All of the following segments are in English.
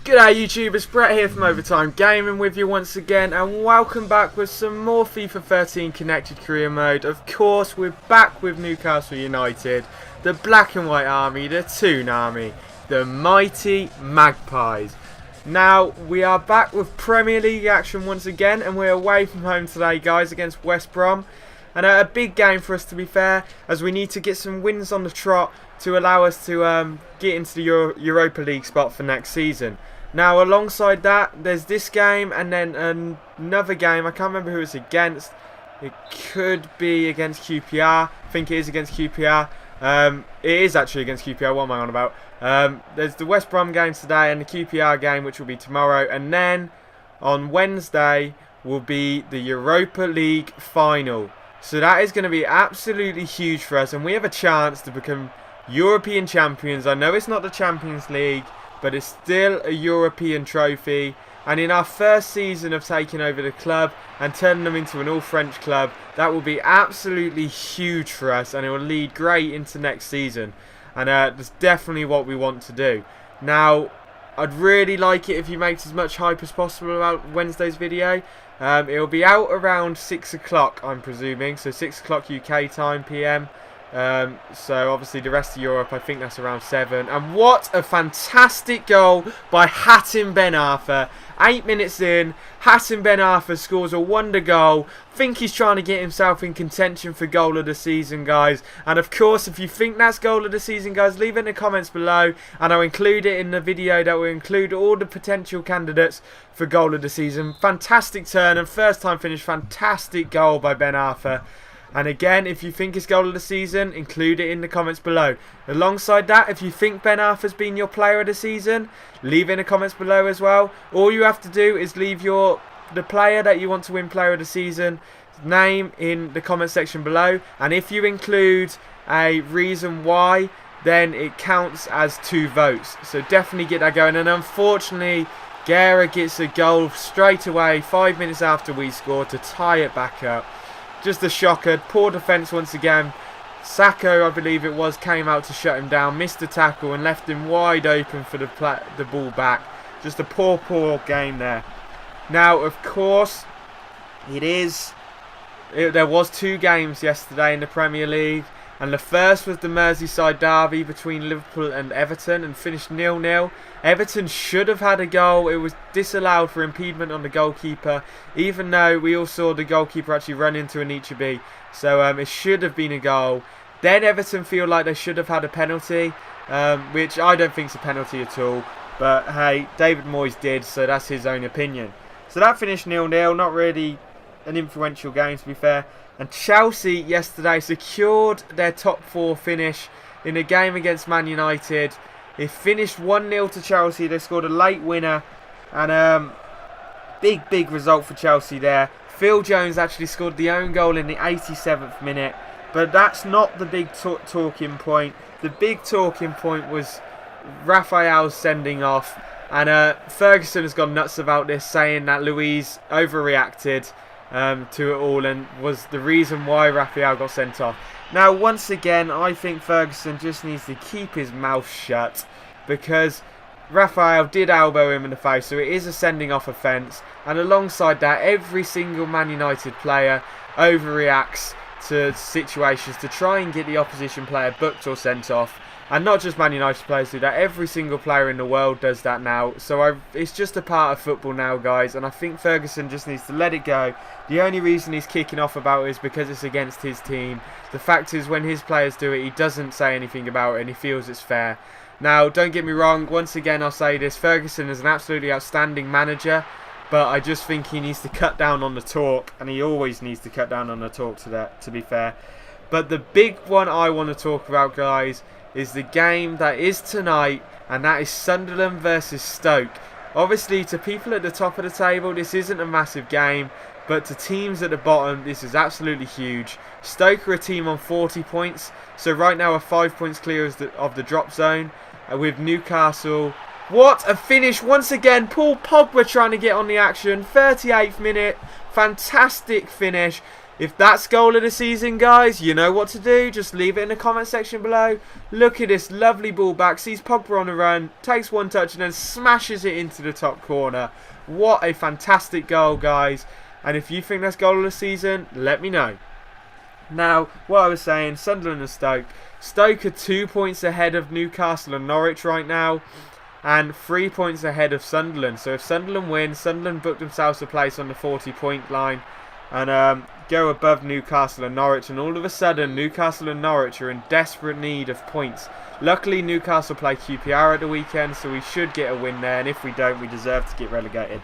G'day YouTube, it's Brett here from Overtime Gaming with you once again, and welcome back with some more FIFA 13 Connected Career Mode. Of course, we're back with Newcastle United, the Black and White Army, the Toon Army, the mighty Magpies. Now, we are back with Premier League action once again, and we're away from home today, guys, against West Brom. And a big game for us, to be fair, as we need to get some wins on the trot to allow us to get into the Europa League spot for next season. Now, alongside that, there's this game and then another game. I can't remember who it's against. It could be against QPR. I think it is against QPR. It is actually against QPR. What am I on about? There's the West Brom game today and the QPR game, which will be tomorrow. And then on Wednesday will be the Europa League final. So that is going to be absolutely huge for us. And we have a chance to become European champions. I know it's not the Champions League, but it's still a European trophy. And in our first season of taking over the club and turning them into an all-French club, that will be absolutely huge for us, and it will lead great into next season. And that's definitely what we want to do. Now, I'd really like it if you make as much hype as possible about Wednesday's video. It will be out around 6 o'clock, I'm presuming. So 6 o'clock UK time, PM. So obviously the rest of Europe, I think that's around 7. And what a fantastic goal by Hatem Ben Arfa. 8 minutes in, Hatem Ben Arfa scores a wonder goal. I think he's trying to get himself in contention for goal of the season, guys. And of course, if you think that's goal of the season, guys, leave it in the comments below, and I'll include it in the video that will include all the potential candidates for goal of the season. Fantastic turn and first time finish. Fantastic goal by Ben Arfa. And again, if you think it's goal of the season, include it in the comments below. Alongside that, if you think Ben Arfa's been your player of the season, leave it in the comments below as well. All you have to do is leave the player that you want to win player of the season name in the comment section below. And if you include a reason why, then it counts as 2 votes. So definitely get that going. And unfortunately, Guerra gets a goal straight away 5 minutes after we score to tie it back up. Just a shocker. Poor defence once again. Sakho, I believe it was, came out to shut him down, missed the tackle and left him wide open for the ball back. Just a poor game there. Now, of course, there was 2 games yesterday in the Premier League. And the first was the Merseyside derby between Liverpool and Everton and finished 0-0. Everton should have had a goal. It was disallowed for impediment on the goalkeeper, even though we all saw the goalkeeper actually run into Anichebe. So it should have been a goal. Then Everton feel like they should have had a penalty, which I don't think is a penalty at all. But hey, David Moyes did, so that's his own opinion. So that finished 0-0, not really an influential game to be fair. And Chelsea yesterday secured their top 4 finish in a game against Man United. It finished 1-0 to Chelsea. They scored a late winner. And big result for Chelsea there. Phil Jones actually scored the own goal in the 87th minute. But that's not the big talking point. The big talking point was Raphael's sending off. And Ferguson has gone nuts about this, saying that Luiz overreacted to it all and was the reason why Raphael got sent off. Now, once again, I think Ferguson just needs to keep his mouth shut, because Raphael did elbow him in the face, so it is a sending off offence. And alongside that, every single Man United player overreacts to situations to try and get the opposition player booked or sent off. And not just Man United players do that, every single player in the world does that now. So it's just a part of football now, guys, and I think Ferguson just needs to let it go. The only reason he's kicking off about it is because it's against his team. The fact is, when his players do it, he doesn't say anything about it and he feels it's fair. Now, don't get me wrong, once again I'll say this, Ferguson is an absolutely outstanding manager, but I just think he needs to cut down on the talk, and he always needs to cut down on the talk to be fair. But the big one I want to talk about, guys, is the game that is tonight, and that is Sunderland versus Stoke. Obviously, to people at the top of the table, this isn't a massive game, but to teams at the bottom, this is absolutely huge. Stoke are a team on 40 points, so right now are 5 points clear of the drop zone, with Newcastle. What a finish once again. Paul Pogba trying to get on the action. 38th minute, fantastic finish. If that's goal of the season, guys, you know what to do. Just leave it in the comment section below. Look at this lovely ball back. Sees Pogba on the run. Takes one touch and then smashes it into the top corner. What a fantastic goal, guys. And if you think that's goal of the season, let me know. Now, what I was saying, Sunderland and Stoke. Stoke are 2 points ahead of Newcastle and Norwich right now. And 3 points ahead of Sunderland. So if Sunderland win, Sunderland book themselves a place on the 40-point line. And go above Newcastle and Norwich, and all of a sudden Newcastle and Norwich are in desperate need of points. Luckily Newcastle play QPR at the weekend, so we should get a win there, and if we don't, we deserve to get relegated.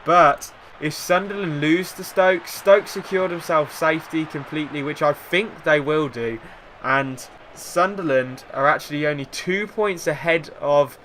But if Sunderland lose to Stoke, Stoke secure themselves safety completely, which I think they will do, and Sunderland are actually only 2 points ahead of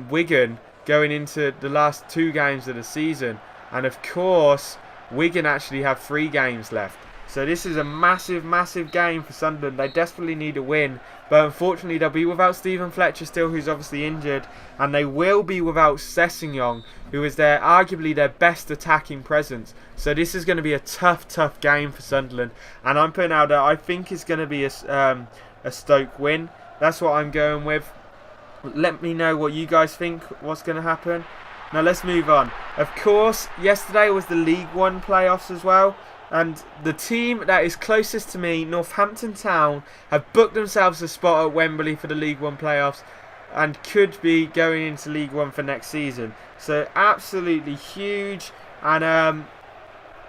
Wigan going into the last 2 games of the season. And of course Wigan actually have 3 games left. So this is a massive, massive game for Sunderland. They desperately need a win. But unfortunately they'll be without Stephen Fletcher still, who's obviously injured. And they will be without Sessegnon, who is arguably their best attacking presence. So this is going to be a tough, tough game for Sunderland. And I'm putting out that I think it's going to be a Stoke win. That's what I'm going with. Let me know what you guys think, what's going to happen. Now let's move on. Of course, yesterday was the League One playoffs as well. And the team that is closest to me, Northampton Town, have booked themselves a spot at Wembley for the League One playoffs and could be going into League One for next season. So absolutely huge, and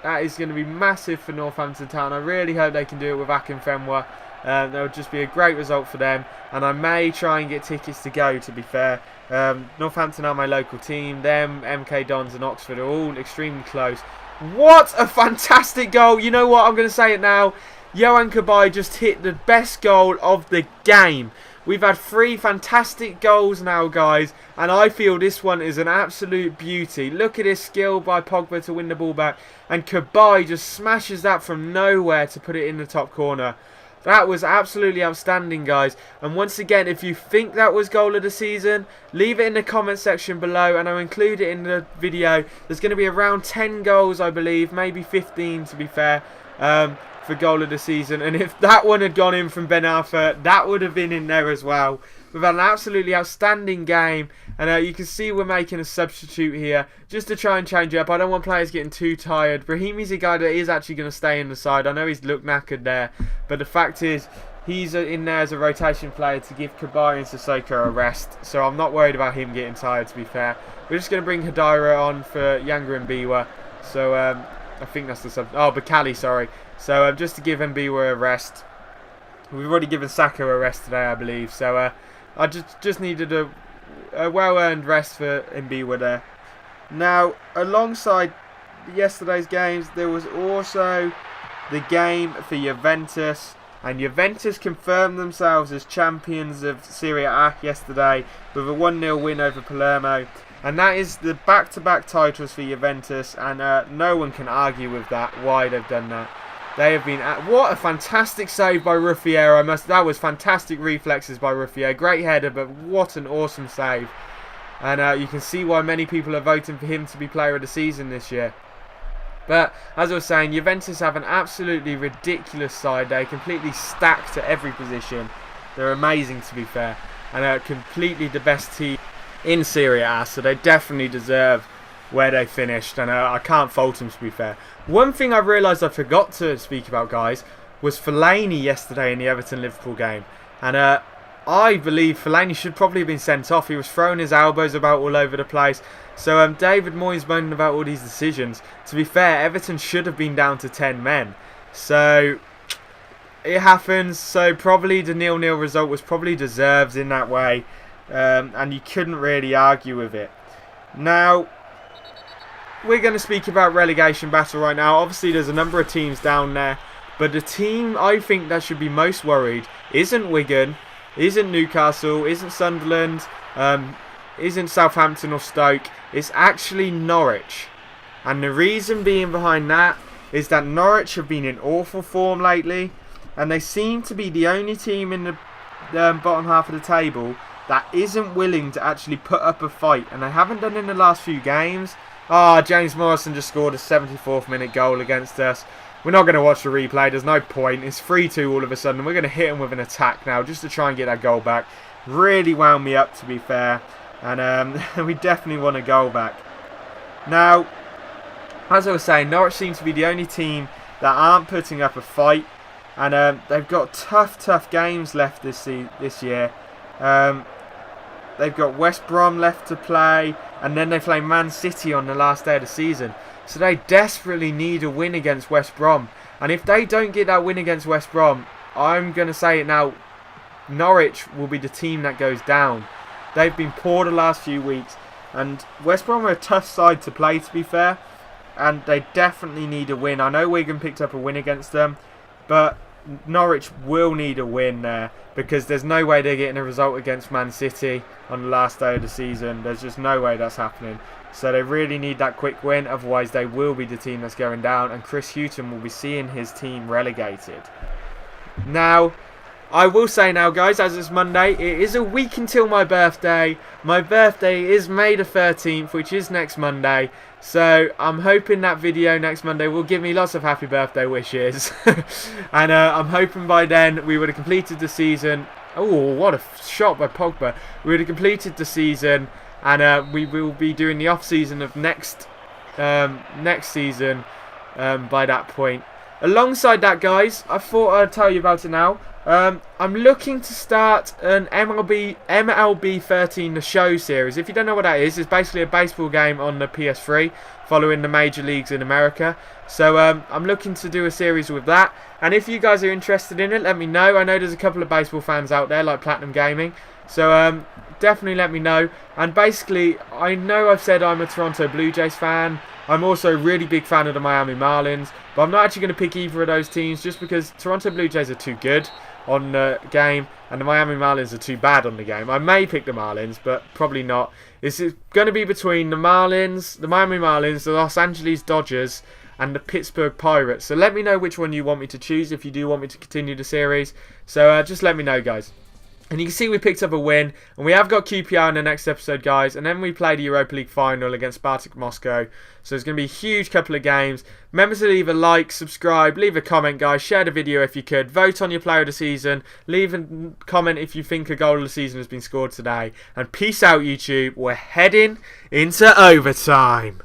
that is going to be massive for Northampton Town. I really hope they can do it with Akinfenwa. That would just be a great result for them, and I may try and get tickets to go, to be fair. Northampton are my local team. Them, MK Dons and Oxford are all extremely close. What a fantastic goal. You know what, I'm going to say it now. Yohan Cabaye just hit the best goal of the game. We've had 3 fantastic goals now, guys, and I feel this one is an absolute beauty. Look at this skill by Pogba to win the ball back, and Cabaye just smashes that from nowhere to put it in the top corner. That was absolutely outstanding, guys. And once again, if you think that was goal of the season, leave it in the comment section below and I'll include it in the video. There's going to be around 10 goals, I believe, maybe 15 to be fair, for goal of the season. And if that one had gone in from Ben Arfa, that would have been in there as well. We've had an absolutely outstanding game, and you can see we're making a substitute here just to try and change it up. I don't want players getting too tired. Brahimi's a guy that is actually going to stay in the side. I know he's looked knackered there, but the fact is he's in there as a rotation player to give Cabaye and Sissoko a rest, so I'm not worried about him getting tired, to be fair. We're just going to bring Haidara on for Yanga and Mbiwa, so I think that's the sub. Oh, Bocally, sorry. So just to give Mbiwa a rest. We've already given Sakho a rest today, I believe, so I just needed a well-earned rest for Mbiwa there. Now, alongside yesterday's games, there was also the game for Juventus, and Juventus confirmed themselves as champions of Serie A yesterday with a 1-0 win over Palermo, and that is the back-to-back titles for Juventus, and no one can argue with that, why they've done that. They have been what a fantastic save by Ruffier. That was fantastic reflexes by Ruffier. Great header, but what an awesome save. And you can see why many people are voting for him to be player of the season this year. But as I was saying, Juventus have an absolutely ridiculous side. They're completely stacked at every position. They're amazing, to be fair, and are completely the best team in Serie A. So they definitely deserve where they finished, and I can't fault them, to be fair. One thing I realised I forgot to speak about, guys, was Fellaini yesterday in the Everton-Liverpool game. And I believe Fellaini should probably have been sent off. He was throwing his elbows about all over the place. So David Moyes moaning about all these decisions. To be fair, Everton should have been down to 10 men. So it happens. So probably the 0-0 result was probably deserved in that way. And you couldn't really argue with it. Now, we're going to speak about relegation battle right now. Obviously, there's a number of teams down there. But the team I think that should be most worried isn't Wigan, isn't Newcastle, isn't Sunderland, isn't Southampton or Stoke. It's actually Norwich. And the reason being behind that is that Norwich have been in awful form lately. And they seem to be the only team in the bottom half of the table that isn't willing to actually put up a fight. And they haven't done in the last few games. James Morrison just scored a 74th minute goal against us. We're not going to watch the replay. There's no point. It's 3-2 all of a sudden. We're going to hit them with an attack now just to try and get that goal back. Really wound me up, to be fair. And we definitely want a goal back. Now, as I was saying, Norwich seems to be the only team that aren't putting up a fight. And they've got tough games left this year. They've got West Brom left to play. And then they play Man City on the last day of the season. So they desperately need a win against West Brom. And if they don't get that win against West Brom, I'm going to say it now, Norwich will be the team that goes down. They've been poor the last few weeks. And West Brom are a tough side to play, to be fair. And they definitely need a win. I know Wigan picked up a win against them. But Norwich will need a win there. Because there's no way they're getting a result against Man City on the last day of the season. There's just no way that's happening. So they really need that quick win, otherwise they will be the team that's going down and Chris Hughton will be seeing his team relegated. Now, I will say now guys, as it's Monday, it is a week until my birthday. My birthday is May the 13th, which is next Monday. So I'm hoping that video next Monday will give me lots of happy birthday wishes. And I'm hoping by then we would have completed the season. Oh, what a shot by Pogba. We would have completed the season. And we will be doing the off-season of next season by that point. Alongside that, guys, I thought I'd tell you about it now. I'm looking to start an MLB 13 The Show series. If you don't know what that is, it's basically a baseball game on the PS3 following the major leagues in America. So I'm looking to do a series with that. And if you guys are interested in it, let me know. I know there's a couple of baseball fans out there like Platinum Gaming. So definitely let me know. And basically, I know I've said I'm a Toronto Blue Jays fan. I'm also a really big fan of the Miami Marlins. But I'm not actually going to pick either of those teams just because Toronto Blue Jays are too good on the game and the Miami Marlins are too bad on the game. I may pick the Marlins, but probably not. It's going to be between the Marlins, the Miami Marlins, the Los Angeles Dodgers and the Pittsburgh Pirates. So let me know which one you want me to choose if you do want me to continue the series. So just let me know, guys. And you can see we picked up a win. And we have got QPR in the next episode, guys. And then we play the Europa League final against Spartak Moscow. So it's going to be a huge couple of games. Remember to leave a like, subscribe, leave a comment, guys. Share the video if you could. Vote on your player of the season. Leave a comment if you think a goal of the season has been scored today. And peace out, YouTube. We're heading into overtime.